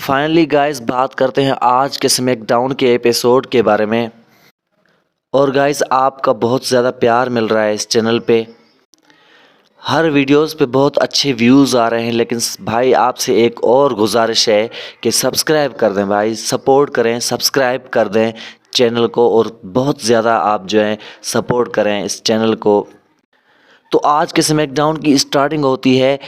Finally guys बात करते हैं आज के स्मैकडाउन के एपिसोड के बारे में। और गाइस आपका बहुत ज़्यादा प्यार मिल रहा है इस चैनल पे। हर वीडियोस पे बहुत अच्छे व्यूज़ आ रहे हैं, लेकिन भाई आपसे एक और गुजारिश है कि सब्सक्राइब कर दें भाई, सपोर्ट करें, सब्सक्राइब कर दें चैनल को और बहुत ज़्यादा आप जो है सपोर्ट करें इस चैनल को। तो आज के स्मैकडाउन की स्टार्टिंग होती है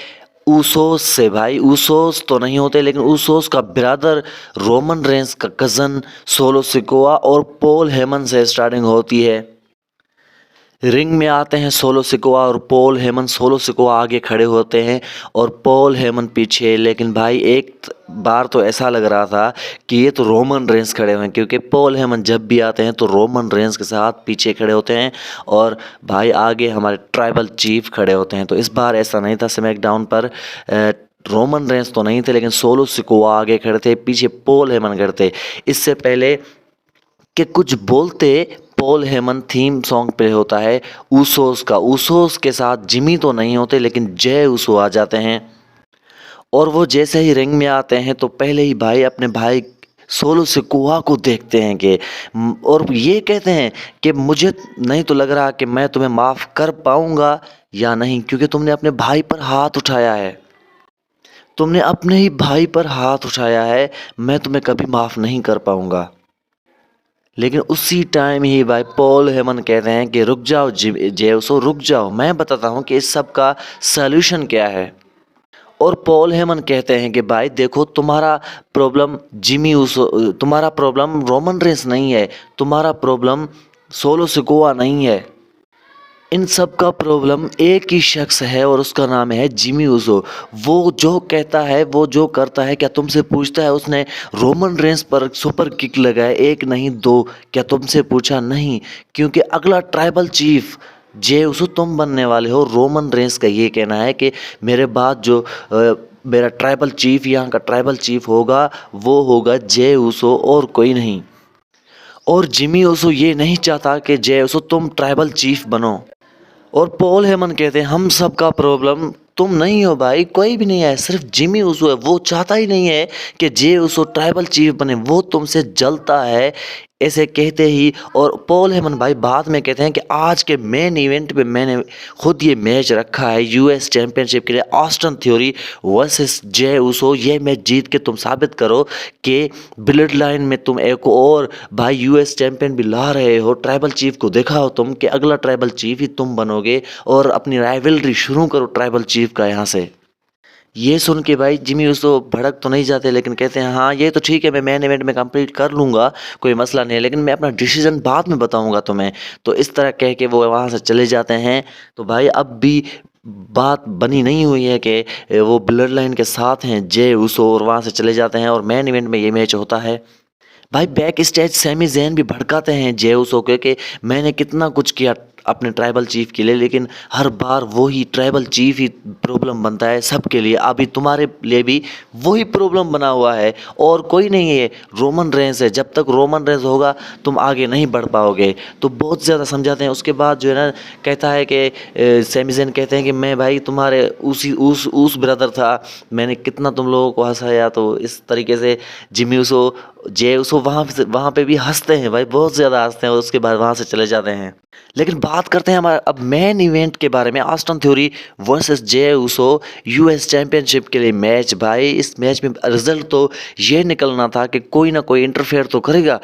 ऊसोस से। भाई ऊसोस तो नहीं होते, लेकिन ऊसोस का ब्रदर रोमन रेंस का कज़न सोलो सिकोआ और पॉल हेमन से स्टार्टिंग होती है। रिंग में आते हैं सोलो सिकोआ और पॉल हेमन। सोलो सिकोआ आगे खड़े होते हैं और पॉल हेमन पीछे। लेकिन भाई एक बार तो ऐसा लग रहा था कि ये तो रोमन रेंस खड़े हुए हैं, क्योंकि पॉल हेमन जब भी आते हैं तो रोमन रेंस के साथ पीछे खड़े होते हैं और भाई आगे हमारे ट्राइबल चीफ खड़े होते हैं। तो इस बार ऐसा नहीं था स्मैकडाउन पर। रोमन रेंस तो नहीं थे, लेकिन सोलो सिकोआ आगे खड़े थे, पीछे पॉल हेमन खड़े थे। इससे पहले कि कुछ बोलते पॉल हेमन थीम सॉन्ग पे होता है ऊसोस का। ऊसोस के साथ जिमी तो नहीं होते, लेकिन जय ऊसो आ जाते हैं। और वो जैसे ही रिंग में आते हैं तो पहले ही भाई अपने भाई सोलो सिकोआ को देखते हैं कि और ये कहते हैं कि मुझे नहीं तो लग रहा कि मैं तुम्हें माफ़ कर पाऊंगा या नहीं, क्योंकि तुमने अपने भाई पर हाथ उठाया है। तुमने अपने ही भाई पर हाथ उठाया है, मैं तुम्हें कभी माफ़ नहीं कर पाऊंगा। लेकिन उसी टाइम ही भाई पॉल हेमन कहते हैं कि रुक जाओ जेउसो, रुक जाओ, मैं बताता हूँ कि इस सब का सल्यूशन क्या है। और पॉल हेमन कहते हैं कि भाई देखो, तुम्हारा प्रॉब्लम जिमी ऊसो, तुम्हारा प्रॉब्लम रोमन रेंस नहीं है, तुम्हारा प्रॉब्लम सोलो सिकोआ नहीं है। इन सब का प्रॉब्लम एक ही शख्स है और उसका नाम है जिमी ऊसो। वो जो कहता है, वो जो करता है, क्या तुमसे पूछता है उसने रोमन रेंस पर सुपर किक लगाए, एक नहीं दो, क्या तुमसे पूछा? नहीं, क्योंकि अगला ट्राइबल चीफ जे ऊसो तुम बनने वाले हो। रोमन रेंस का ये कहना है कि मेरे बाद जो मेरा ट्राइबल चीफ, यहाँ का ट्राइबल चीफ होगा, वो होगा जे ऊसो और कोई नहीं। और जिमी ऊसो ये नहीं चाहता कि जे ऊसो तुम ट्राइबल चीफ बनो। और पॉल हेमन कहते हैं हम सब का प्रॉब्लम तुम नहीं हो भाई, कोई भी नहीं है, सिर्फ जिमी ऊसो है। वो चाहता ही नहीं है कि जे ऊसो ट्राइबल चीफ बने, वो तुमसे जलता है। ऐसे कहते ही और पॉल हेमन भाई बाद में कहते हैं कि आज के मेन इवेंट पे मैंने खुद ये मैच रखा है यूएस चैंपियनशिप के लिए, Austin theory versus Jey Uso. ये मैच जीत के तुम साबित करो कि ब्लड लाइन में तुम एक और भाई यूएस चैंपियन भी ला रहे हो। ट्राइबल चीफ को दिखाओ तुम कि अगला ट्राइबल चीफ ही तुम बनोगे, और अपनी राइवलरी शुरू करो ट्राइबल चीफ का यहाँ से। ये सुन के भाई जिमी ऊसो भड़क तो नहीं जाते, लेकिन कहते हैं हाँ ये तो ठीक है, मैं मेन इवेंट में कंप्लीट कर लूँगा, कोई मसला नहीं है, लेकिन मैं अपना डिसीजन बाद में बताऊँगा तुम्हें। तो इस तरह कह के वो वहाँ से चले जाते हैं। तो भाई अब भी बात बनी नहीं हुई है कि वो ब्लड लाइन के साथ हैं जे ऊसो, और वहाँ से चले जाते हैं और मेन इवेंट में ये मैच होता है। भाई बैक स्टेज सैमी ज़ैन भी भड़काते हैं जे ऊसो को कि मैंने कितना कुछ किया अपने ट्राइबल चीफ के लिए, लेकिन हर बार वही ट्राइबल चीफ ही प्रॉब्लम बनता है सबके लिए। अभी तुम्हारे लिए भी वही प्रॉब्लम बना हुआ है और कोई नहीं है, रोमन रेंस है। जब तक रोमन रेंस होगा तुम आगे नहीं बढ़ पाओगे। तो बहुत ज़्यादा समझाते हैं। उसके बाद जो है ना कहता है कि सैमी ज़ैन कहते हैं कि मैं भाई तुम्हारे उस ब्रदर था, मैंने कितना तुम लोगों को हंसाया। तो इस तरीके से जिमी ऊसो जे ऊसो वहाँ पे भी हंसते हैं भाई, बहुत ज़्यादा हंसते हैं, और उसके बाद वहाँ से चले जाते हैं। लेकिन बात करते हैं हमारे अब मेन इवेंट के बारे में, Austin theory versus Jey Uso US championship के लिए मैच। भाई इस मैच में रिजल्ट तो ये निकलना था कि कोई ना कोई इंटरफेयर तो करेगा,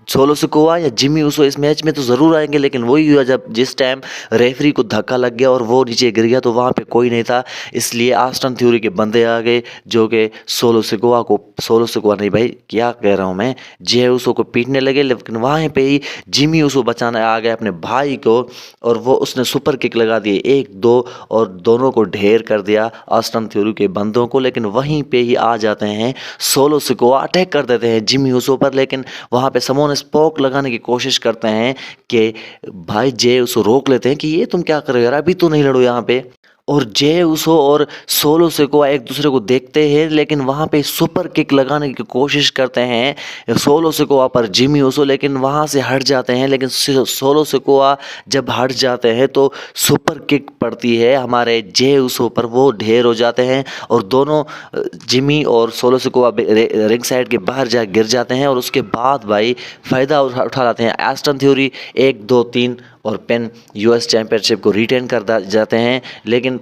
सोलो सिकोआ या जिमी ऊसो इस मैच में तो ज़रूर आएंगे। लेकिन वही हुआ जब जिस टाइम रेफरी को धक्का लग गया और वो नीचे गिर गया, तो वहाँ पे कोई नहीं था। इसलिए ऑस्टिन थ्योरी के बंदे आ गए जो कि सोलो सिकोआ नहीं भाई, क्या कह रहा हूँ मैं, जे ऊसो को पीटने लगे। लेकिन वहाँ पे ही जिमी ऊसो बचाने आ गए अपने भाई को, और वो उसने सुपर किक लगा दिए 1-2 और दोनों को ढेर कर दिया ऑस्टिन थ्योरी के बंदों को। लेकिन वहीं पे ही आ जाते हैं सोलो सिकोआ, अटैक कर देते हैं जिमी ऊसो पर। लेकिन वहाँ पे समोन स्पोक लगाने की कोशिश करते हैं कि भाई जे उसको रोक लेते हैं कि ये तुम क्या कर रहे हो यार, अभी तो नहीं लड़ो यहाँ पे। और जे उसो और सोलो सिकोआ एक दूसरे को देखते हैं, लेकिन वहाँ पे सुपर किक लगाने की कोशिश करते हैं सोलो सिकोआ पर जिमी उसो, लेकिन वहाँ से हट जाते हैं। लेकिन सोलो सिकोआ जब हट जाते हैं तो सुपर किक पड़ती है हमारे जे उसो पर, वो ढेर हो जाते हैं और दोनों जिमी और सोलो सिकोआ रिंग साइड के बाहर जा गिर जाते हैं। और उसके बाद भाई फ़ायदा उठा लाते हैं ऑस्टिन थ्योरी 1-2-3 और पेन यूएस चैंपियनशिप को रिटेन कर जाते हैं। लेकिन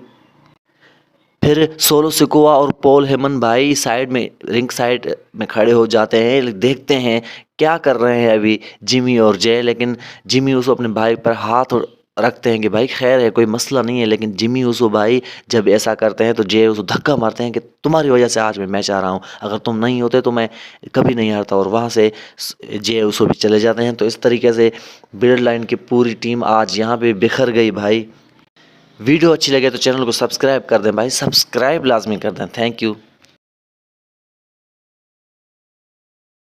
फिर सोलो सिकोआ और पॉल हेमन भाई साइड में रिंग साइड में खड़े हो जाते हैं, देखते हैं क्या कर रहे हैं अभी जिमी और जे। लेकिन जिमी उसो अपने भाई पर हाथ रखते हैं कि भाई खैर है, कोई मसला नहीं है। लेकिन जिमी उसो भाई जब ऐसा करते हैं तो जे उसो धक्का मारते हैं कि तुम्हारी वजह से आज मैं मैच आ रहा हूँ, अगर तुम नहीं होते तो मैं कभी नहीं हारता। और वहाँ से जे उसो भी चले जाते हैं। तो इस तरीके से ब्लड लाइन की पूरी टीम आज यहाँ पे बिखर गई भाई। वीडियो अच्छी लगे तो चैनल को सब्सक्राइब कर दें भाई, सब्सक्राइब लाजमी कर दें। Thank you.